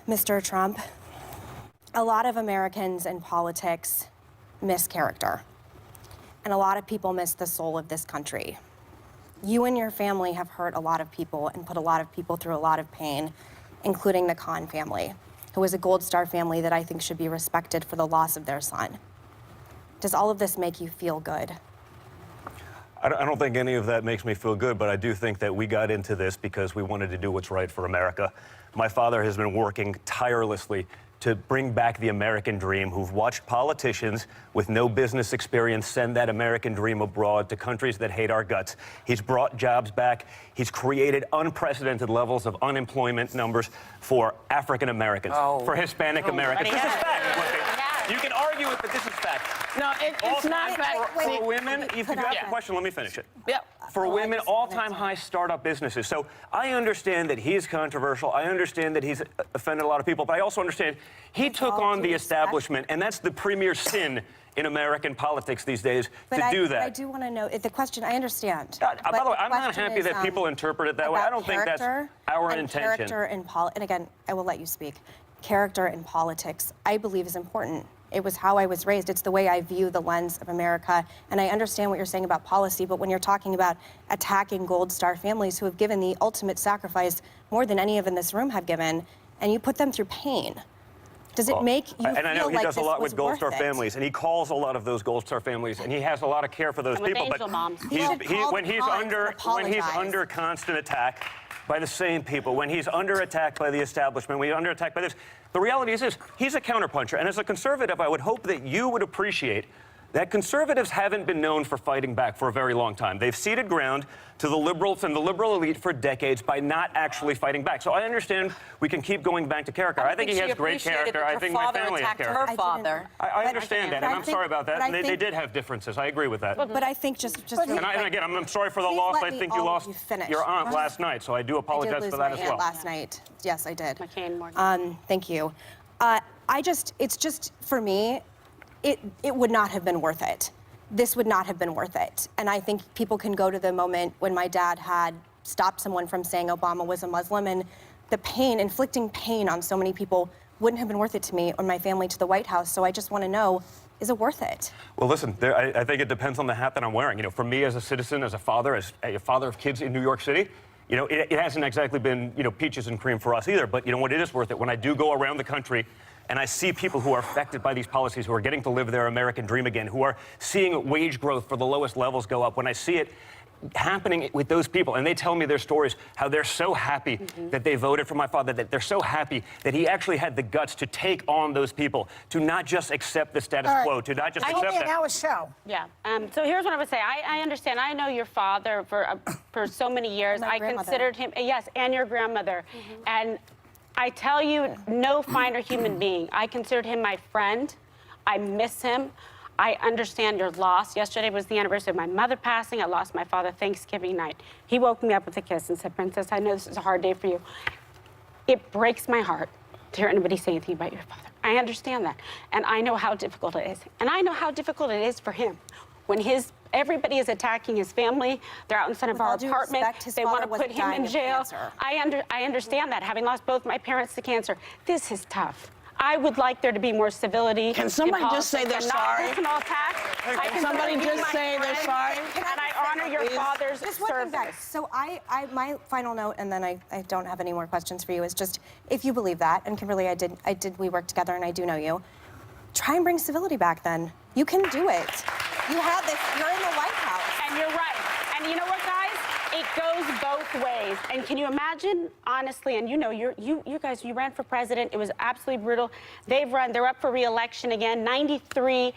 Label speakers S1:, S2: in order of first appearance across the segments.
S1: Mr. Trump, a lot of Americans in politics miss character, and a lot of people miss the soul of this country. You and your family have hurt a lot of people and put a lot of people through a lot of pain, including the Khan family, who is a Gold Star family that I think should be respected for the loss of their son. Does all of this make you feel good?
S2: I don't think any of that makes me feel good, but I do think that we got into this because we wanted to do what's right for America. My father has been working tirelessly to bring back the American dream, who've watched politicians with no business experience send that American dream abroad to countries that hate our guts. He's brought jobs back. He's created unprecedented levels of unemployment numbers for African Americans, for Hispanic Americans. This is fact. You can argue it, but this is fact.
S3: No, it's not fact.
S2: For women, if you ask the question, let me finish it.
S3: Yep.
S2: For women, all-time high startup businesses. So I understand that he's controversial. I understand that he's offended a lot of people, but I also understand he took on the establishment, and that's the premier sin in American politics these days, to do that.
S1: I do want to know, the question, I understand.
S2: By the way, I'm not happy that people interpret it that way. I don't think that's our intention.
S1: Character in and again, I will let you speak. Character in politics, I believe, is important. It was how I was raised. It's the way I view the lens of America. And I understand what you're saying about policy, but when you're talking about attacking Gold Star families who have given the ultimate sacrifice more than any of in this room have given, and you put them through pain, does it make you feel like
S2: And I know he does a lot with Gold Star
S1: it?
S2: families, and he calls a lot of those Gold Star families, and he has a lot of care for those people. But when he's under constant attack by the same people, when he's under attack by the establishment, when he's under attack by this, the reality is he's a counterpuncher. And as a conservative, I would hope that you would appreciate that conservatives haven't been known for fighting back for a very long time. They've ceded ground to the liberals and the liberal elite for decades by not actually fighting back. So I understand we can keep going back to character. I think he has great character. I think my family has character.
S3: Her father.
S2: I understand that, and I'm sorry about that. They did have differences. I agree with that.
S1: But I think just
S2: and again, I'm sorry for the loss. I think you lost your aunt last night, so I do apologize for that as well.
S1: Last night. Yes, I did.
S3: McCain,
S1: thank you. It's just, for me, it would not have been worth it. This would not have been worth it. And I think people can go to the moment when my dad had stopped someone from saying Obama was a Muslim, and the pain, inflicting pain on so many people wouldn't have been worth it to me or my family to the White House. So I just want to know, is it worth it?
S2: Well, listen, I think it depends on the hat that I'm wearing. You know, for me as a citizen, as a father of kids in New York City, you know, it hasn't exactly been, you know, peaches and cream for us either. But you know what, it is worth it. When I do go around the country and I see people who are affected by these policies, who are getting to live their American dream again, who are seeing wage growth for the lowest levels go up, when I see it happening with those people, and they tell me their stories, how they're so happy that they voted for my father, that they're so happy that he actually had the guts to take on those people, to not just accept the status quo, to not just accept that.
S4: Now a show.
S3: Yeah. So here's what I would say. I understand. I know your father for so many years. I considered him, yes, and your grandmother. And I tell you, no finer human being. I considered him my friend. I miss him. I understand your loss. Yesterday was the anniversary of my mother passing. I lost my father Thanksgiving night. He woke me up with a kiss and said, "Princess, I know this is a hard day for you." It breaks my heart to hear anybody say anything about your father. I understand that. And I know how difficult it is. And I know how difficult it is for him. When everybody is attacking his family, they're out in front of our apartment, they want to put him in jail. I understand that, having lost both my parents to cancer. This is tough. I would like there to be more civility.
S4: Can somebody just say they're sorry?
S3: Personal attacks.
S4: Can somebody just say they're sorry?
S3: And I honor your father's service.
S1: So my final note, and then I don't have any more questions for you, is just, if you believe that, and Kimberly, we worked together and I do know you, try and bring civility back then. You can do it. You have this, you're in the White House.
S3: And you're right. And you know what, guys? It goes both ways. And can you imagine, honestly, and you know, you guys, you ran for president. It was absolutely brutal. They're up for re-election again. 93%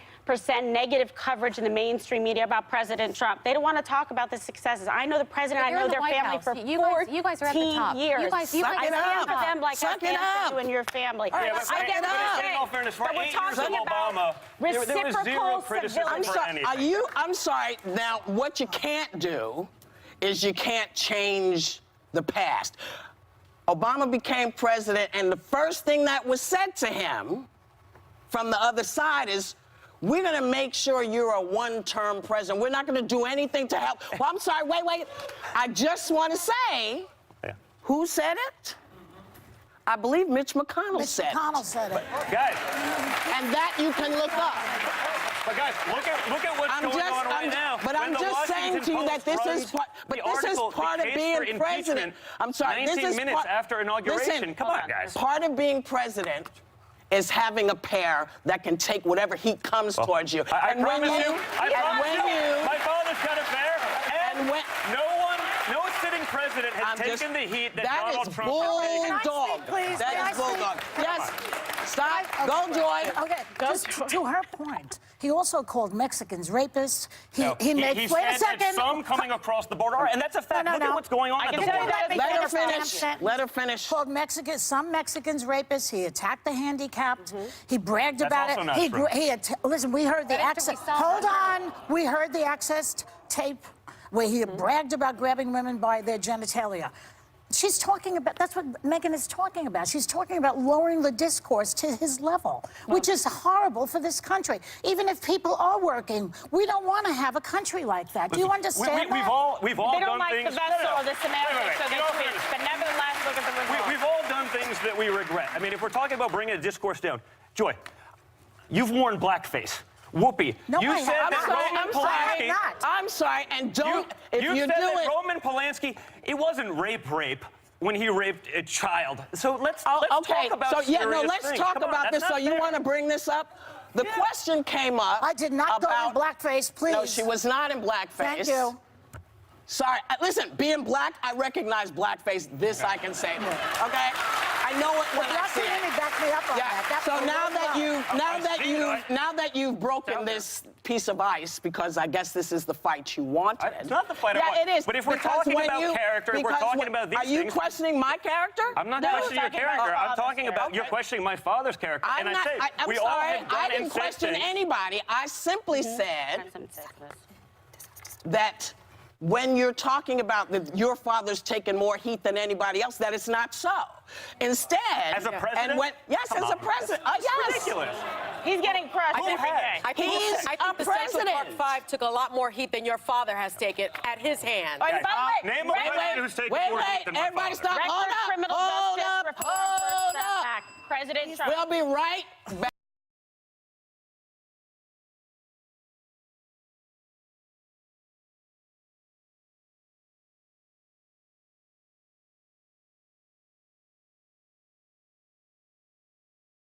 S3: negative coverage in the mainstream media about President Trump. They don't want to talk about the successes. I know the president, I know their family for 14
S5: you guys are at the top.
S3: years.
S5: I
S3: stand for them like I stand for you and your family.
S2: Yeah, but I get it. In all fairness, for 8 years of Obama, there was zero criticism for anything.
S4: I'm sorry. Now, what you can't do is you can't change the past. Obama became president, and the first thing that was said to him from the other side is, we're going to make sure you're a one-term president. We're not going to do anything to help. Well, I'm sorry, wait. I just want to say, who said it? I believe Mitch McConnell
S5: Mitch
S4: said
S5: McConnell said it.
S2: Guys,
S4: And that you can look up.
S2: but guys, look at what's going on right now.
S4: But
S2: When
S4: I'm
S2: the
S4: just saying
S2: Washington
S4: to you that
S2: Post
S4: this is
S2: runs
S4: part. But
S2: the
S4: this is
S2: article,
S4: part
S2: the
S4: of
S2: case
S4: being
S2: for
S4: president.
S2: impeachment,
S4: I'm sorry.
S2: 19
S4: This is
S2: minutes
S4: part,
S2: after inauguration.
S4: Listen,
S2: Come on, guys.
S4: Part of being president is having a pair that can take whatever heat comes towards you.
S2: I
S4: And when
S2: promise you,
S4: and
S2: my father's got a pair, and
S4: when-
S2: no sitting president has taken the heat that Donald
S4: is
S2: Trump has taken.
S5: Can I
S4: bulldog.
S5: speak, please?
S4: That
S5: Can I
S4: is
S5: speak?
S4: bulldog. Yes. Stop.
S5: Okay,
S4: Go, Joy.
S5: Okay, just to her point, he also called Mexicans rapists. He made.
S2: He
S5: Wait a
S2: said
S5: second.
S2: that some coming across the border are, and that's a fact.
S5: No,
S2: Look
S5: no.
S2: at what's going on
S3: I
S2: at
S3: can
S2: the
S3: tell you
S2: border.
S3: that
S4: Let her
S5: Finish
S4: finish.
S5: that
S4: Let her finish.
S5: Called some Mexicans rapists. He attacked the handicapped. He bragged
S2: That's
S5: about
S2: also
S5: it.
S2: not true.
S5: Listen, we heard the
S3: Wait until we
S5: access.
S3: saw
S5: Hold
S3: that.
S5: on. We heard the access tape where he bragged about grabbing women by their genitalia. She's talking about, that's what Meghan is talking about. She's talking about lowering the discourse to his level, which is horrible for this country. Even if people are working, we don't want to have a country like that. Do you understand
S2: We've
S5: that?
S2: all
S3: They
S2: done
S3: don't like
S2: things.
S3: the vessel or the
S2: Wait,
S3: semantics or
S2: in
S3: the
S2: all
S3: tweet,
S2: fairness,
S3: but nevertheless, look at the result.
S2: We've all done things that we regret. I mean, if we're talking about bringing the discourse down, Joy, you've worn blackface. Whoopi,
S5: No,
S2: you
S5: I
S2: said
S5: haven't.
S2: that
S5: I'm
S2: Roman
S5: sorry,
S2: Polanski.
S5: I'm not.
S4: I'm sorry, and don't. If
S2: you
S4: you
S2: said
S4: do
S2: that
S4: it.
S2: Roman Polanski, it wasn't rape when he raped a child. So let's
S4: Okay,
S2: talk about
S4: so yeah, no,
S2: serious
S4: let's
S2: things.
S4: talk
S2: Come on,
S4: about
S2: that's
S4: this. So
S2: not
S4: you
S2: fair.
S4: want to bring this up? The question came up.
S5: I did not go in blackface, please.
S4: No, she was not in blackface.
S5: Thank you.
S4: Sorry. Listen, being black, I recognize blackface. This I can say. Okay? I know it when I see it.
S5: Rossini backed me up on
S4: Yeah.
S5: that. That's
S4: So
S5: what
S4: now
S5: we're
S4: that
S5: about.
S4: now that you've broken this piece of ice, because I guess this is the fight you wanted.
S2: It's not the fight I want.
S4: Yeah, it is.
S2: But if we're
S4: Because
S2: talking
S4: when
S2: about character, we're
S4: because
S2: talking
S4: when-
S2: about these
S4: Are you
S2: things.
S4: questioning my character?
S2: I'm not
S4: No.
S2: questioning your
S3: talking about
S2: character. I'm
S3: father's
S2: talking about
S3: character.
S2: you're questioning my father's character.
S4: I'm
S2: and
S4: not,
S2: I say
S4: I'm
S2: we all
S4: sorry.
S2: have done
S4: I
S2: and
S4: didn't
S2: said
S4: question
S2: things.
S4: anybody. I simply said
S3: Have some sex with us.
S4: that when you're talking about that your father's taken more heat than anybody else, that it's not so. Instead,
S2: As a president?
S4: and when yes,
S2: Come
S4: as a
S2: on.
S4: president,
S2: That's
S4: yes,
S2: ridiculous.
S3: He's getting crushed every day.
S6: I think,
S4: He's
S6: I think
S4: a
S6: the Central Park
S4: president.
S6: Five took a lot more heat than your father has taken at his hand.
S3: Oh, and by the way,
S2: Name a president who's taken more heat than my
S4: everybody
S2: father.
S4: stop.
S3: record
S4: Hold up,
S3: criminal
S4: hold
S3: justice
S4: up,
S3: reform
S4: hold
S3: versus
S4: up.
S3: back. President Trump.
S4: We'll be right back.